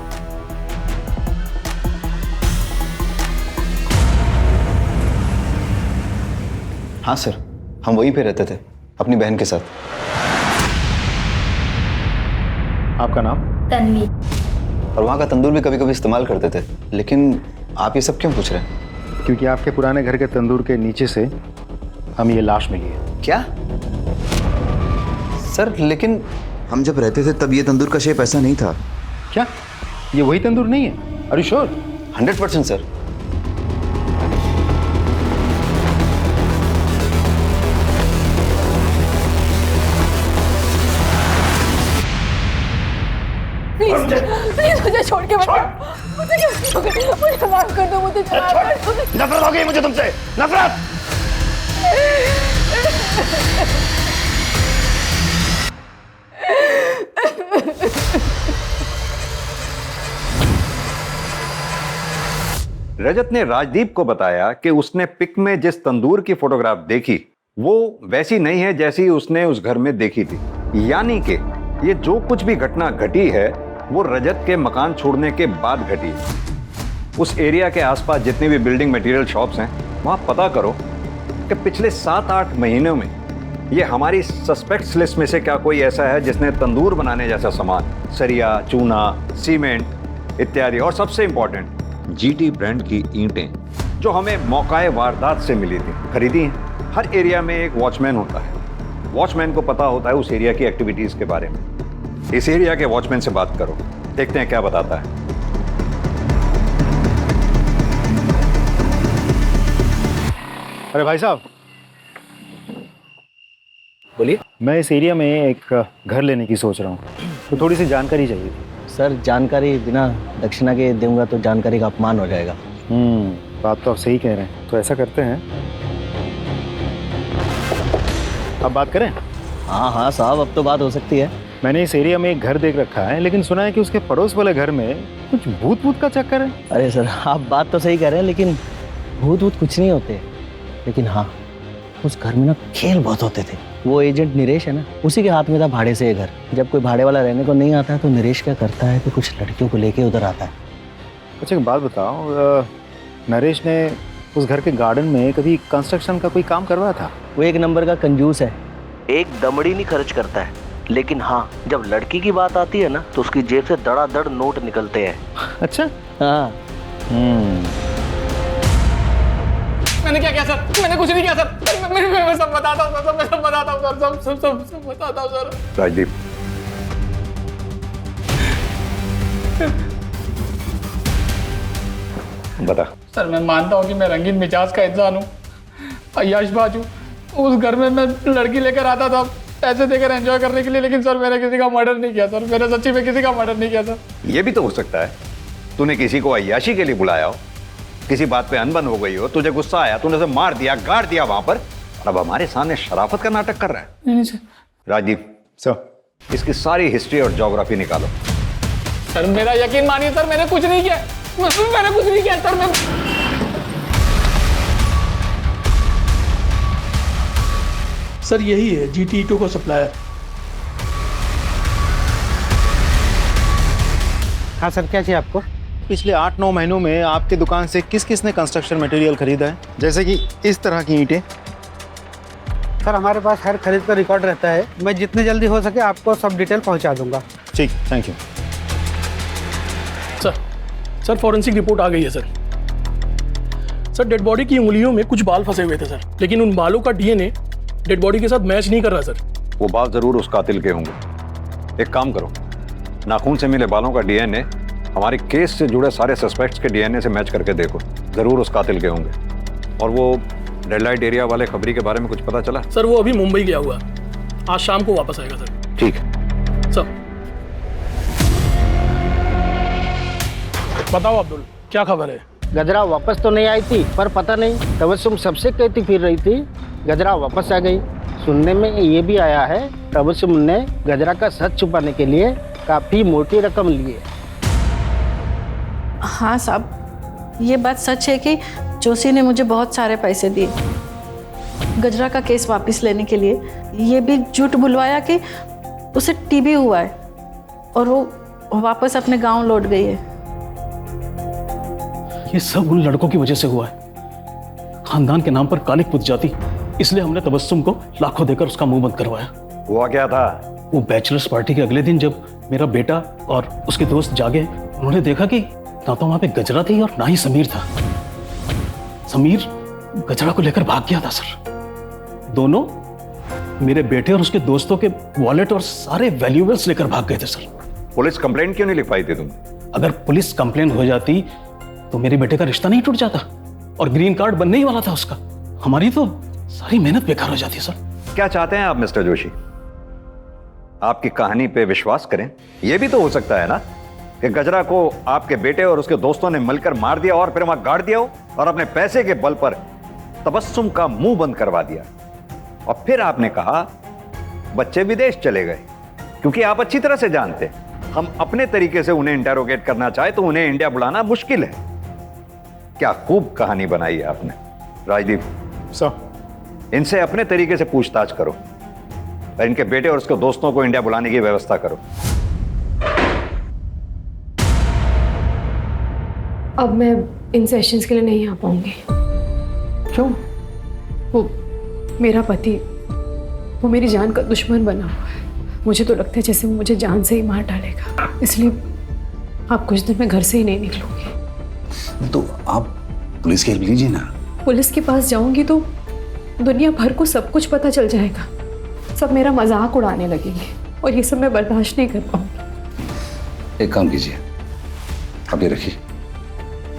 Speaker 8: हाँ सर, हम वहीं पे रहते थे अपनी बहन के साथ।
Speaker 12: आपका नाम?
Speaker 2: तन्वी।
Speaker 8: और वहाँ का तंदूर भी कभी कभी इस्तेमाल करते थे। लेकिन आप ये सब क्यों पूछ रहे हैं?
Speaker 12: क्योंकि आपके पुराने घर के तंदूर के नीचे से हमें ये लाश मिली है।
Speaker 8: क्या सर? लेकिन हम जब रहते थे तब ये तंदूर का शेप ऐसा नहीं था।
Speaker 12: क्या ये वही तंदूर नहीं है? Are you sure?
Speaker 8: 100% sir.
Speaker 4: Please मुझे छोड़ के मत जाओ। मुझे माफ कर दो, मुझे
Speaker 12: नफरत हो गई मुझे तुमसे, नफरत।
Speaker 3: रजत ने राजदीप को बताया कि उसने पिक में जिस तंदूर की फोटोग्राफ देखी वो वैसी नहीं है जैसी उसने उस घर में देखी थी। यानी कि ये जो कुछ भी घटना घटी है वो रजत के मकान छोड़ने के बाद घटी है। उस एरिया के आसपास जितनी भी बिल्डिंग मटेरियल शॉप्स हैं वहां पता करो कि पिछले 7-8 महीनों में ये हमारी सस्पेक्ट्स लिस्ट में से क्या कोई ऐसा है जिसने तंदूर बनाने जैसा सामान, सरिया, चूना, सीमेंट इत्यादि, और सबसे इंपॉर्टेंट जीटी ब्रांड की ईंटें जो हमें मौकाए वारदात से मिली थी, खरीदी हैं। हर एरिया में एक वॉचमैन होता है। वॉचमैन को पता होता है उस एरिया की एक्टिविटीज के बारे में। इस एरिया के वॉचमैन से बात करो, देखते हैं क्या बताता है।
Speaker 12: अरे भाई साहब,
Speaker 11: बोलिए।
Speaker 12: मैं इस एरिया में एक घर लेने की सोच रहा हूँ, तो थोड़ी सी जानकारी चाहिए थी।
Speaker 11: सर जानकारी बिना दक्षिणा के दूंगा तो जानकारी का अपमान हो जाएगा।
Speaker 12: बात तो आप सही कह रहे हैं। तो ऐसा करते हैं, अब बात करें?
Speaker 11: हाँ हाँ साहब, अब तो बात हो सकती है।
Speaker 12: मैंने इस एरिया में एक घर देख रखा है, लेकिन सुना है कि उसके पड़ोस वाले घर में कुछ भूत का चक्कर है।
Speaker 11: अरे सर, आप बात तो सही कह रहे हैं, लेकिन भूत कुछ नहीं होते। लेकिन हाँ, उस घर में ना खेल बहुत होते थे। वो एजेंट नरेश है ना, उसी के हाथ में था भाड़े से ये घर। जब कोई भाड़े वाला रहने को नहीं आता है तो नरेश क्या करता है कि कुछ लड़कियों को लेके उधर आता है।
Speaker 12: अच्छा एक बात बताओ, नरेश ने उस घर के गार्डन में कभी कंस्ट्रक्शन का कोई काम करवाया था?
Speaker 11: वो एक नंबर का कंजूस है, एक दमड़ी नहीं खर्च करता है। लेकिन हाँ, जब लड़की की बात आती है ना तो उसकी जेब से धड़ाधड़ नोट निकलते हैं।
Speaker 12: अच्छा।
Speaker 11: हाँ।
Speaker 13: मैंने क्या किया सर? मैंने कुछ नहीं किया सर। मैं सब बताता हूँ सर, मैं सब बताता हूँ सर, सब बताता हूँ सर।
Speaker 3: राजदीप, बता।
Speaker 13: सर मैं मानता हूँ कि मैं रंगीन मिजाज का इंसान हूँ, अय्याशबाज हूँ। उस घर में मैं लड़की लेकर आता था पैसे देकर एंजॉय करने के लिए, लेकिन सर मैंने किसी का मर्डर नहीं किया सर। मैंने सच्ची में किसी का मर्डर नहीं किया सर।
Speaker 3: ये भी तो हो सकता है तूने किसी को अय्याशी के लिए बुलाया हो, किसी बात पे अनबन हो गई हो, तुझे गुस्सा आया, तूने उसे मार दिया, गाड़ दिया वहां पर, और अब हमारे सामने शराफत का नाटक कर रहा है।
Speaker 13: नहीं सर।
Speaker 3: राजदीप सर, इसकी सारी हिस्ट्री और ज्योग्राफी निकालो।
Speaker 13: सर मेरा यकीन मानिए सर, मैंने कुछ नहीं किया। मैंने कुछ नहीं किया सर। मैं
Speaker 6: सर यही है GT2 का सप्लायर।
Speaker 12: हाँ सर, क्या चाहिए आपको? पिछले 8-9 महीनों में आपकी दुकान से किस किस ने कंस्ट्रक्शन मटेरियल खरीदा है, जैसे कि इस तरह की ईंटें?
Speaker 11: सर हमारे पास हर खरीद का रिकॉर्ड रहता है। मैं जितने जल्दी हो सके आपको सब डिटेल पहुंचा दूंगा।
Speaker 12: ठीक, thank you.
Speaker 6: Sir forensic report आ गई है सर। सर डेड बॉडी की उंगलियों में कुछ बाल फंसे हुए थे सर, लेकिन उन बालों का DNA डेड बॉडी के साथ मैच नहीं कर रहा सर।
Speaker 3: वो बाल जरूर उस कातिल के होंगे। एक काम करो, नाखून से मिले बालों का DNA हमारे केस से जुड़े सारे सस्पेक्ट्स के DNA से मैच करके देखो, जरूर उस कातिल के होंगे। और वो रेड लाइट एरिया वाले खबरी के बारे में कुछ पता चला?
Speaker 6: सर वो अभी मुंबई गया हुआ, आज शाम को वापस आएगा सर।
Speaker 3: ठीक
Speaker 6: सर। बताओ अब्दुल, क्या खबर है?
Speaker 11: गजरा वापस तो नहीं आई थी, पर पता नहीं तबस्सुम सबसे कहती फिर रही थी गजरा वापस आ गई। सुनने में ये भी आया है तबस्सुम ने गजरा का सच छुपाने के लिए काफी मोटी रकम ली है।
Speaker 5: हाँ साहब, ये बात सच है कि जोशी ने मुझे बहुत सारे पैसे दिए गजरा का केस वापस लेने के लिए। ये भी झूठ बुलवाया कि उसे टीबी हुआ है और वो वापस अपने गांव लौट गई है।
Speaker 12: ये सब उन लड़कों की वजह से हुआ है। खानदान के नाम पर कालिक पुत जाती, इसलिए हमने तबस्सुम को लाखों देकर उसका मुंह बंद करवाया।
Speaker 3: हुआ क्या था?
Speaker 12: वो बैचलर्स पार्टी के अगले दिन जब मेरा बेटा और उसके दोस्त जागे, उन्होंने देखा कि ना तो वहां पे गजरा थी और ना ही समीर था। समीर गजरा को लेकर भाग गया था सर। दोनों मेरे बेटे और उसके दोस्तों के वॉलेट और सारे वैल्यूएबल्स लेकर भाग गए थे सर।
Speaker 3: पुलिस कंप्लेंट क्यों नहीं लिख पाई थी तुम?
Speaker 12: अगर पुलिस कंप्लेंट हो जाती तो मेरे बेटे का रिश्ता नहीं टूट जाता और ग्रीन कार्ड बनने ही वाला था उसका। हमारी तो सारी मेहनत बेकार हो जाती सर।
Speaker 3: क्या चाहते हैं आप मिस्टर जोशी? आपकी कहानी पे विश्वास करें? यह भी तो हो सकता है ना कि गजरा को आपके बेटे और उसके दोस्तों ने मिलकर मार दिया और फिर वहां गाड़ दिया हो और अपने पैसे के बल पर तबस्सुम का मुंह बंद करवा दिया, और फिर आपने कहा बच्चे विदेश चले गए, क्योंकि आप अच्छी तरह से जानते हम अपने तरीके से उन्हें इंटेरोगेट करना चाहे तो उन्हें इंडिया बुलाना मुश्किल है। क्या खूब कहानी बनाई है आपने। राजदीप
Speaker 12: सर,
Speaker 3: इनसे अपने तरीके से पूछताछ करो और इनके बेटे और उसके दोस्तों को इंडिया बुलाने की व्यवस्था करो।
Speaker 7: अब मैं इन सेशंस के लिए नहीं आ पाऊंगी।
Speaker 12: क्यों?
Speaker 7: वो मेरा पति, वो मेरी जान का दुश्मन बना हुआ है। मुझे तो लगता है जैसे वो मुझे जान से ही मार डालेगा, इसलिए आप कुछ दिन में घर से ही नहीं निकलूंगी।
Speaker 17: तो आप पुलिस की हेल्प लीजिए ना।
Speaker 7: पुलिस के पास जाऊंगी तो दुनिया भर को सब कुछ पता चल जाएगा, सब मेरा मजाक उड़ाने लगेंगे और ये सब मैं बर्दाश्त नहीं कर पाऊंगी।
Speaker 17: एक काम कीजिए, आप ये रखिए,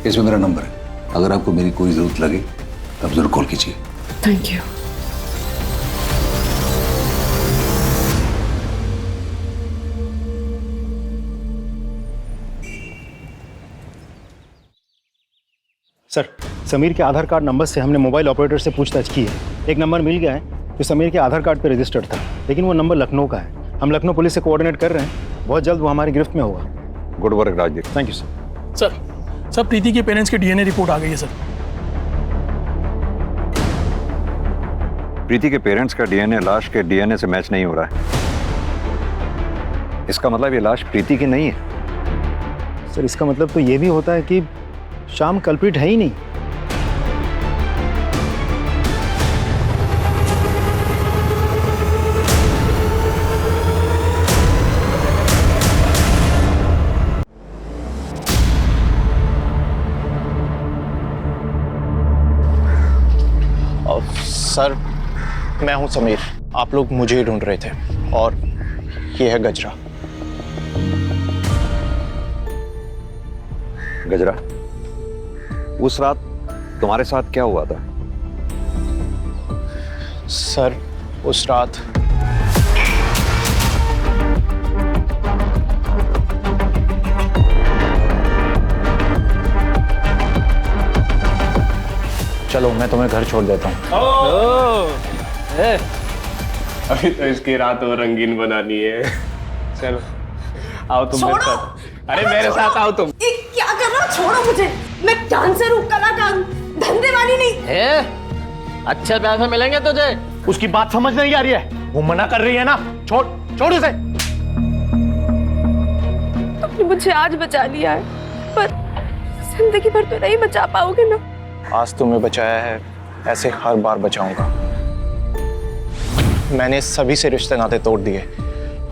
Speaker 17: इसमें मेरा नंबर है, अगर आपको मेरी कोई जरूरत लगे तो आप जरूर कॉल कीजिए।
Speaker 7: Thank you.
Speaker 18: सर, समीर के आधार कार्ड नंबर से हमने मोबाइल ऑपरेटर से पूछताछ की है। एक नंबर मिल गया है जो समीर के आधार कार्ड पे रजिस्टर्ड था, लेकिन वो नंबर लखनऊ का है। हम लखनऊ पुलिस से कोऑर्डिनेट कर रहे हैं, बहुत जल्द वो हमारी गिरफ्त में होगा।
Speaker 3: Good work Rajdeep.
Speaker 18: Thank you sir.
Speaker 6: Sir Preeti के पेरेंट्स की डीएनए रिपोर्ट आ गई है सर।
Speaker 3: प्रीति के पेरेंट्स का डीएनए लाश के डीएनए से मैच नहीं हो रहा है। इसका मतलब ये लाश प्रीति की नहीं है।
Speaker 18: सर, इसका मतलब तो ये भी होता है कि श्याम कल्प्रिट है ही नहीं।
Speaker 19: सर, मैं हूं समीर। आप लोग मुझे ही ढूंढ रहे थे और ये है गजरा।
Speaker 3: गजरा, उस रात तुम्हारे साथ क्या हुआ था?
Speaker 19: सर, उस रात चलो मैं तुम्हें घर छोड़ देता हूँ।
Speaker 14: अभी तो इसकी रात और रंगीन बनानी है। चलो आओ तुम मेरे साथ। अरे मेरे साथ आओ तुम।
Speaker 4: क्या कर रहा हो? छोड़ो मुझे, मैं डांसर हूँ, कलाकार हूँ, धंधे वाली नहीं।
Speaker 11: अच्छे पैसे मिलेंगे तुझे।
Speaker 19: उसकी बात समझ नहीं आ रही है, वो मना कर रही है ना। छोड़ छोड़ उसे।
Speaker 4: तुमने मुझे आज बचा लिया है, पर जिंदगी भर तो नहीं बचा पाओगे ना।
Speaker 19: आज तुम्हें बचाया है, ऐसे हर बार बचाऊंगा। मैंने सभी से रिश्ते नाते तोड़ दिए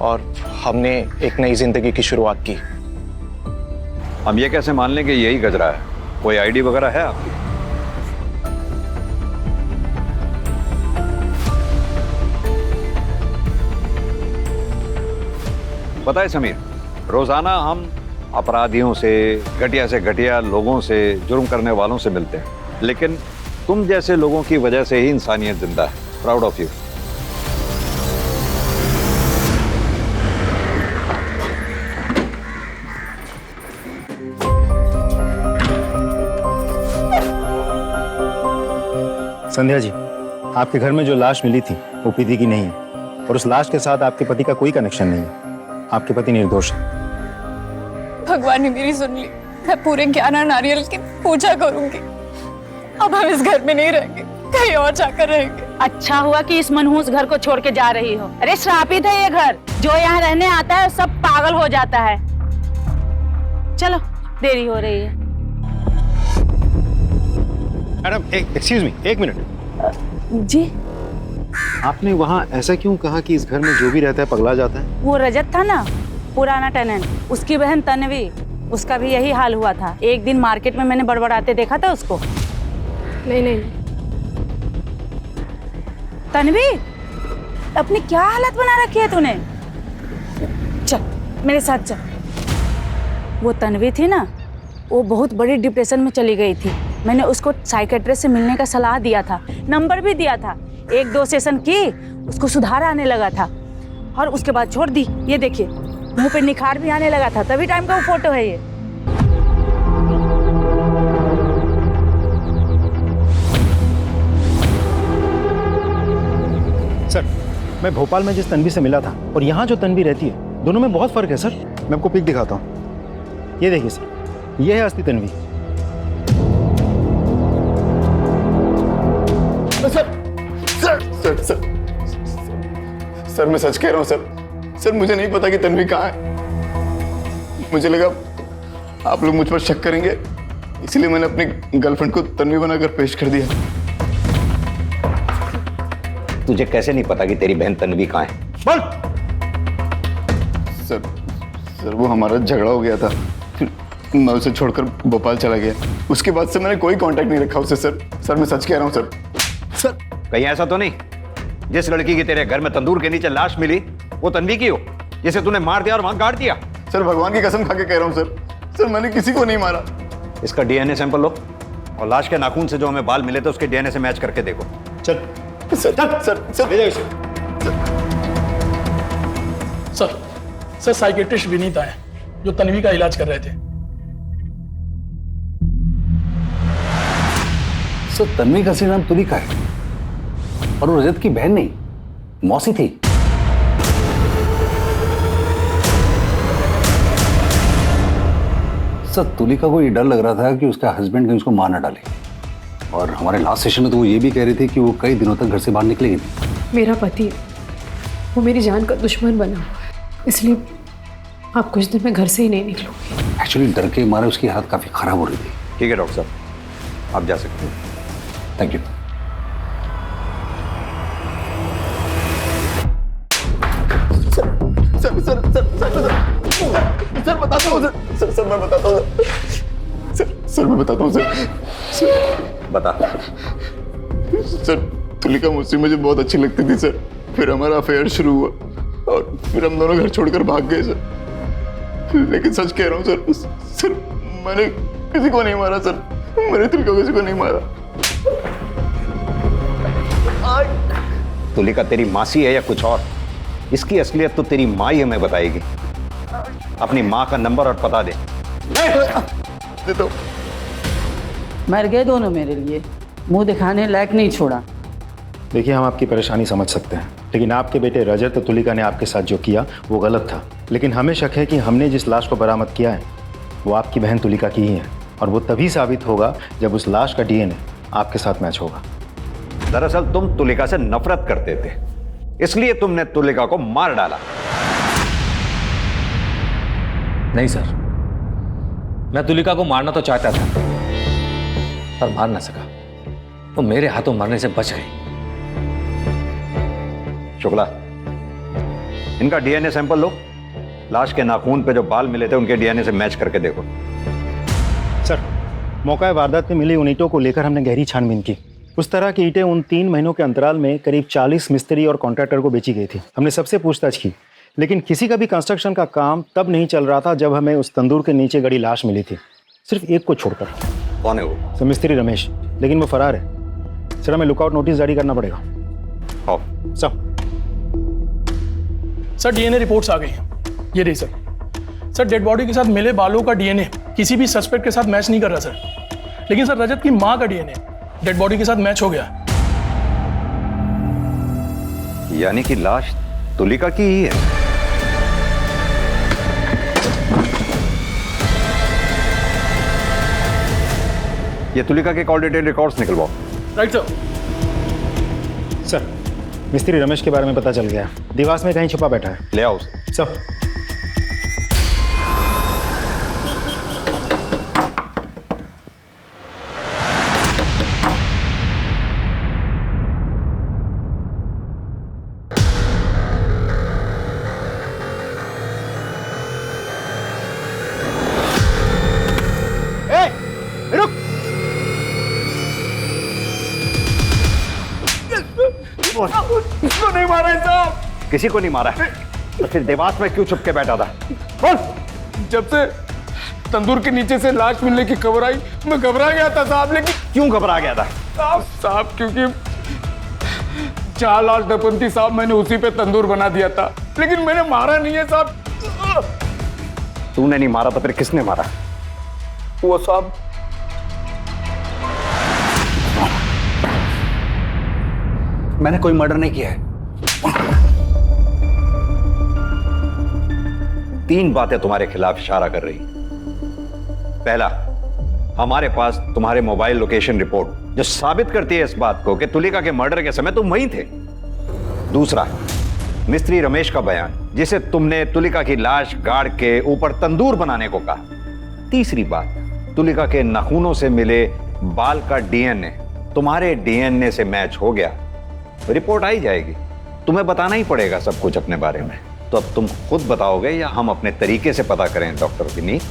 Speaker 19: और हमने एक नई जिंदगी की शुरुआत की।
Speaker 3: हम ये कैसे मान लें कि यही गजरा है? कोई आईडी वगैरह है आपकी? पता है समीर, रोजाना हम अपराधियों से घटिया लोगों से, जुर्म करने वालों से मिलते हैं, लेकिन तुम जैसे लोगों की वजह से ही इंसानियत जिंदा है। Proud of you.
Speaker 18: Sandhya ji, आपके घर में जो लाश मिली थी वो प्रीति की नहीं है और उस लाश के साथ आपके पति का कोई कनेक्शन नहीं है। आपके पति निर्दोष है।
Speaker 4: भगवान ने मेरी सुन ली। मैं पूरे 11 नारियल की पूजा करूंगी। अब हम इस घर में नहीं रहेंगे, कहीं और जाकर रहेंगे।
Speaker 5: अच्छा हुआ कि इस मनहूस घर को छोड़ के जा रही हो। अरे श्रापित है ये घर, जो यहाँ रहने आता है सब पागल हो जाता है। चलो देरी हो रही है।
Speaker 18: मैडम एक्सक्यूज मी, एक मिनट।
Speaker 5: जी
Speaker 18: आपने वहाँ ऐसा क्यों कहा कि इस घर में जो भी रहता है पगला जाता है?
Speaker 5: वो रजत था ना, पुराना टेनेंट, उसकी बहन तन्वी, उसका भी यही हाल हुआ था। एक दिन मार्केट में मैंने बड़बड़ाते देखा था उसको।
Speaker 10: नहीं
Speaker 5: तन्वी, अपनी क्या हालत बना रखी है तूने? चल मेरे साथ चल। वो तन्वी थी ना, वो बहुत बड़ी डिप्रेशन में चली गई थी। मैंने उसको साइकेट्रिस्ट से मिलने का सलाह दिया था, नंबर भी दिया था। 1-2 सेशन की, उसको सुधार आने लगा था और उसके बाद छोड़ दी। ये देखिए मुंह पे निखार भी आने लगा था, तभी टाइम का वो फोटो है ये।
Speaker 18: सर, मैं भोपाल में जिस तन्वी से मिला था और यहाँ जो तन्वी रहती है, दोनों में बहुत फर्क है सर। मैं आपको पिक दिखाता हूँ। ये देखिए सर, ये है असली तन्वी।
Speaker 20: सर मैं सच कह रहा हूँ सर, मुझे नहीं पता कि तन्वी कहाँ है। मुझे लगा आप लोग मुझ पर शक करेंगे, इसलिए मैंने अपनी गर्लफ्रेंड को तन्वी बनाकर पेश कर दिया।
Speaker 3: तुझे कैसे नहीं पता कि तेरी बहन तन्वी कहाँ है? बोल।
Speaker 20: सर वो हमारा झगड़ा हो गया था, फिर मैं उसे छोड़कर भोपाल चला गया। उसके बाद से मैंने कोई कांटेक्ट नहीं रखा उससे सर मैं सच कह रहा हूँ सर।
Speaker 3: कहीं ऐसा तो नहीं जिस लड़की की तेरे घर में तंदूर के नीचे लाश मिली वो तन्वी की हो, जिसे तूने मार दिया और वहां गाड़ दिया?
Speaker 20: सर भगवान की कसम खा के कह रहा हूँ सर मैंने किसी को नहीं मारा।
Speaker 3: इसका डीएनए सैंपल लो और लाश के नाखून से जो हमें बाल मिले थे उसके डीएनए से मैच करके देखो।
Speaker 20: सर
Speaker 6: साइकेट्रिस्ट विनीत आए जो तन्वी का इलाज कर रहे थे।
Speaker 17: सर तन्वी का असली नाम तुलिका है और वो रजत की बहन नहीं, मौसी थी। सर तुलिका को ये डर लग रहा था कि उसका हस्बैंड कहीं उसको मार ना डाले, और हमारे लास्ट सेशन में तो वो ये भी कह रही थी कि वो कई दिनों तक घर से बाहर निकलेगी नहीं।
Speaker 7: मेरा पति, वो मेरी जान का दुश्मन बना हुआ है, इसलिए आप कुछ दिन में घर से ही नहीं निकलोगे।
Speaker 17: एक्चुअली डर के मारे उसकी हालत काफी खराब हो रही थी।
Speaker 3: ठीक है डॉक्टर साहब, आप जा सकते हैं।
Speaker 17: Thank you.
Speaker 20: सर बताता हूँ सर मैं बताता हूँ सर मैं बताता हूँ सर।
Speaker 3: बता।
Speaker 20: सर तुलिका मुझे बहुत अच्छी लगती थी सर, फिर हमारा अफेयर शुरू हुआ और फिर हम दोनों घर छोड़कर भाग गए सर। लेकिन सच कह रहा हूँ सर मैंने किसी को नहीं मारा सर, मैंने तुलिका को किसी को नहीं मारा।
Speaker 3: तुलिका तेरी मासी है या कुछ और? इसकी असलियत तो तेरी माँ ही हमें बताएगी। अपनी माँ का नंबर और पता दे।
Speaker 20: दे
Speaker 5: मर गए दोनों मेरे लिए, मुंह दिखाने लायक नहीं छोड़ा।
Speaker 18: देखिए हम आपकी परेशानी समझ सकते हैं, लेकिन आपके बेटे रजत और तुलिका ने आपके साथ जो किया वो गलत था। लेकिन हमें शक है कि हमने जिस लाश को बरामद किया है वो आपकी बहन तुलिका की ही है, और वो तभी साबित होगा जब उस लाश का डीएनए आपके साथ मैच होगा।
Speaker 3: दरअसल तुम तुलिका से नफरत करते थे, इसलिए तुमने तुलिका को मार डाला।
Speaker 9: नहीं सर, मैं तुलिका को मारना तो चाहता था पर मार ना सका। वो मेरे हाथों मरने से बच गई।
Speaker 3: शुक्ला, इनका डीएनए सैंपल लो, लाश के नाखून पे जो बाल मिले थे उनके डीएनए से मैच करके देखो।
Speaker 18: सर, मौका वारदात में मिली उन ईंटों को लेकर हमने गहरी छानबीन की। उस तरह की ईंटें उन 3 महीनों के अंतराल में करीब 40 मिस्त्री और कॉन्ट्रैक्टर को बेची गई थी। हमने सबसे पूछताछ की, लेकिन किसी का भी कंस्ट्रक्शन का काम तब नहीं चल रहा था जब हमें उस तंदूर के नीचे गड़ी लाश मिली थी, सिर्फ एक को छोड़कर।
Speaker 3: कौन है वो?
Speaker 18: सर मिस्त्री रमेश, लेकिन वो फरार है। सर हमें लुकआउट नोटिस जारी करना पड़ेगा।
Speaker 3: हाँ
Speaker 6: सर डीएनए रिपोर्ट्स आ गई हैं, ये रही सर। डेड बॉडी के साथ मिले बालों का डीएनए किसी भी सस्पेक्ट के साथ मैच नहीं कर रहा सर, लेकिन सर रजत की मां का डीएनए डेड बॉडी के साथ मैच हो गया।
Speaker 3: यानी कि लाश तुलिका की ही है। ये तुलिका के कॉल डिटेल रिकॉर्ड्स निकलवाओ।
Speaker 6: Right sir.
Speaker 18: सर, मिस्त्री रमेश के बारे में पता चल गया। दीवार में कहीं छुपा बैठा है।
Speaker 3: ले आओ उसे।
Speaker 18: सर।
Speaker 3: किसको नहीं मारा साहब? किसी को नहीं मारा है तो फिर देवास में क्यों छुप के बैठा था? बोल।
Speaker 21: जब से तंदूर के नीचे से लाश मिलने की खबर आई मैं घबरा गया था साहब। लेकिन
Speaker 3: क्यों घबरा गया था?
Speaker 21: साहब क्योंकि 4 लाश दफन थी साहब, मैंने उसी पे तंदूर बना दिया था, लेकिन मैंने मारा नहीं है साहब।
Speaker 3: तूने नहीं मारा तो फिर किसने मारा?
Speaker 21: वो साहब
Speaker 17: मैंने कोई मर्डर नहीं किया है।
Speaker 3: 3 बातें तुम्हारे खिलाफ इशारा कर रही। पहला, हमारे पास तुम्हारे मोबाइल लोकेशन रिपोर्ट जो साबित करती है इस बात को कि तुलिका के मर्डर के समय तुम वहीं थे। दूसरा, मिस्त्री रमेश का बयान जिसे तुमने तुलिका की लाश गाड़ के ऊपर तंदूर बनाने को कहा। तीसरी बात, तुलिका के नाखूनों से मिले बाल का डीएनए तुम्हारे डीएनए से मैच हो गया। रिपोर्ट आई जाएगी, तुम्हें बताना ही पड़ेगा सब कुछ अपने बारे में। तो अब तुम खुद बताओगे या हम अपने तरीके से पता करें डॉक्टर विनीत?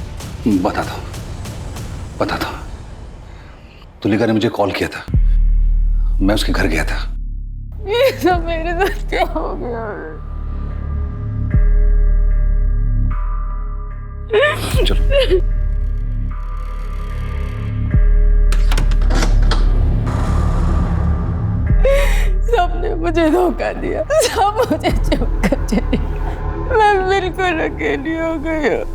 Speaker 17: बताता हूं। तुलिका ने मुझे कॉल किया था, मैं उसके घर गया था।
Speaker 4: ये सब मेरे साथ क्या हो गया?
Speaker 17: चलो।
Speaker 4: सबने मुझे धोखा दिया, सब मुझे चुप कर चले। मैं बिल्कुल अकेली हो गई हूँ।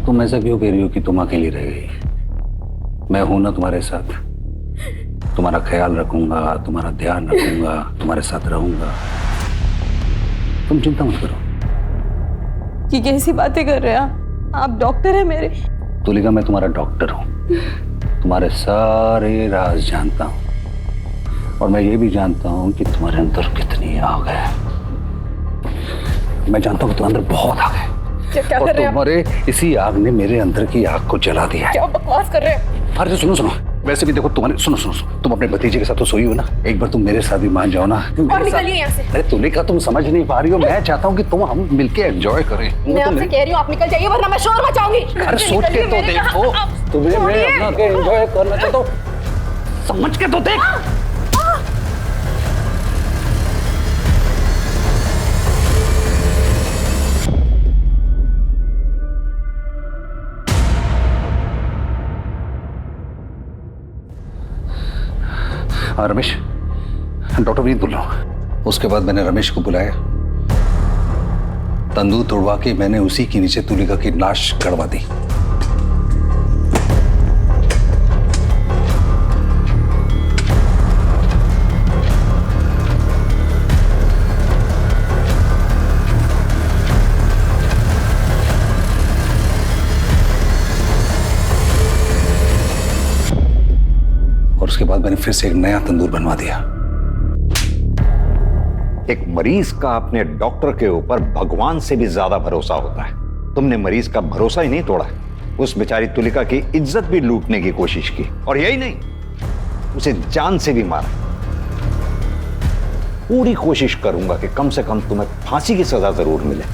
Speaker 17: तुम ऐसा क्यों कह रही हो कि तुम अकेली रह गई? मैं हूं ना तुम्हारे साथ। तुम्हारा ख्याल रखूंगा, तुम्हारा ध्यान रखूंगा, तुम्हारे साथ रहूंगा। तुम चिंता मत करो।
Speaker 4: कि कैसी बातें कर रहे हैं आप? डॉक्टर है मेरे।
Speaker 17: तुलिका, मैं तुम्हारा डॉक्टर हूं। तुम्हारे सारे राज जानता हूं और मैं ये भी जानता हूं कि तुम्हारे अंदर कितनी आग है। मैं जानता हूं कि तुम्हारे अंदर बहुत आग है।
Speaker 4: क्या
Speaker 17: और
Speaker 4: कर रहे हैं आप?
Speaker 17: तुम्हारे इसी आग ने मेरे अंदर की आग को जला दिया है।
Speaker 4: क्या बकवास कर रहे हैं?
Speaker 17: अरे सुनो, वैसे भी देखो तुम्हारे सुनो, तुम अपने भतीजे के साथ तो सोई हो ना, एक बार तुम मेरे साथ भी मान जाओ ना।
Speaker 4: और निकलिए यहाँ से।
Speaker 17: अरे तुलिका, तुम समझ नहीं पा रही हो। मैं चाहता हूँ कि तुम हम मिलके एंजॉय करें।
Speaker 4: मैं आपसे कह रही हूँ आप निकल जाइए वरना मैं शोर मचाऊंगी।
Speaker 17: अरे सोच के तो देखो, तुम्हें मैं अपना के एंजॉय करना चाहता हूँ, समझ के तो देख। हाँ रमेश, डॉक्टर विनीत बोल रहा हूँ। उसके बाद मैंने रमेश को बुलाया, तंदूर तोड़वा के मैंने उसी के नीचे तुलिका की लाश गड़वा दी। और उसके बाद मैंने फिर से एक नया तंदूर बनवा दिया।
Speaker 3: एक मरीज का अपने डॉक्टर के ऊपर भगवान से भी ज्यादा भरोसा होता है। तुमने मरीज का भरोसा ही नहीं तोड़ा, उस बेचारी तुलिका की इज्जत भी लूटने की कोशिश की, और यही नहीं, उसे जान से भी मारा। पूरी कोशिश करूंगा कि कम से कम तुम्हें फांसी की सजा जरूर मिले।